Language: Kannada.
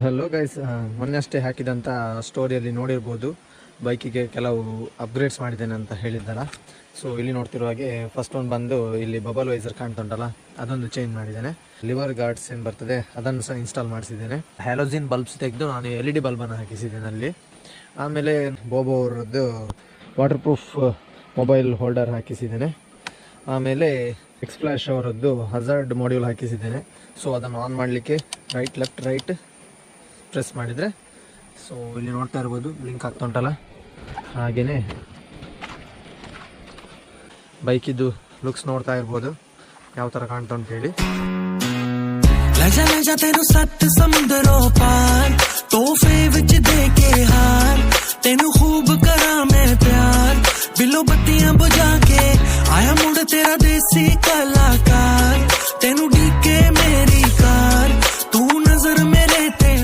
ಹಲೋ ಗೈಸ್, ಮೊನ್ನೆ ಅಷ್ಟೇ ಹಾಕಿದಂಥ ಸ್ಟೋರಿಯಲ್ಲಿ ನೋಡಿರ್ಬೋದು, ಬೈಕಿಗೆ ಕೆಲವು ಅಪ್ಗ್ರೇಡ್ಸ್ ಮಾಡಿದ್ದೇನೆ ಅಂತ ಹೇಳಿದ್ದಲ್ಲ. ಸೊ ಇಲ್ಲಿ ನೋಡ್ತಿರುವ ಹಾಗೆ ಫಸ್ಟ್ ಒಂದು ಬಂದು ಇಲ್ಲಿ ಬಬಲ್ ವೈಸರ್ ಕಾಣ್ತುಂಟಲ್ಲ, ಅದೊಂದು ಚೇಂಜ್ ಮಾಡಿದ್ದೇನೆ. ಲಿವರ್ ಗಾರ್ಡ್ಸ್ ಏನು ಬರ್ತದೆ ಅದನ್ನು ಸಹ ಇನ್ಸ್ಟಾಲ್ ಮಾಡಿಸಿದ್ದೇನೆ. ಹ್ಯಾಲೋಜಿನ್ ಬಲ್ಬ್ಸ್ ತೆಗೆದು ನಾನು LED ಬಲ್ಬನ್ನು ಹಾಕಿಸಿದ್ದೇನೆ ಅಲ್ಲಿ. ಆಮೇಲೆ ಬೋಬೋ ಅವರದ್ದು ವಾಟರ್ ಪ್ರೂಫ್ ಮೊಬೈಲ್ ಹೋಲ್ಡರ್ ಹಾಕಿಸಿದ್ದೇನೆ. ಆಮೇಲೆ ಎಕ್ಸ್ಪ್ಲಾಶ್ ಅವರದ್ದು ಹಜಾರ್ಡ್ ಮಾಡ್ಯೂಲ್ ಹಾಕಿಸಿದ್ದೇನೆ. ಸೊ ಅದನ್ನು ಆನ್ ಮಾಡಲಿಕ್ಕೆ ರೈಟ್ ಪ್ರೆಸ್ ಮಾಡಿದರೆ ಸೊ ಇಲ್ಲಿ ನೋಡ್ತಾ ಇರ್ಬೋದು ಬ್ಲಿಂಕ್ ಆಗ್ತಾ ಉಂಟಲ್ಲ. ಹಾಗೆಯೇ ಬೈಕಿದ್ದು ಲುಕ್ಸ್ ನೋಡ್ತಾ ಇರ್ಬೋದು ಯಾವ ಥರ ಕಾಣ್ತಾ ಉಂಟು ಹೇಳಿ. तेनू खूब करा मैं प्यार बिलो बत्तियां बुझा के आया मुड़ तेरा देसी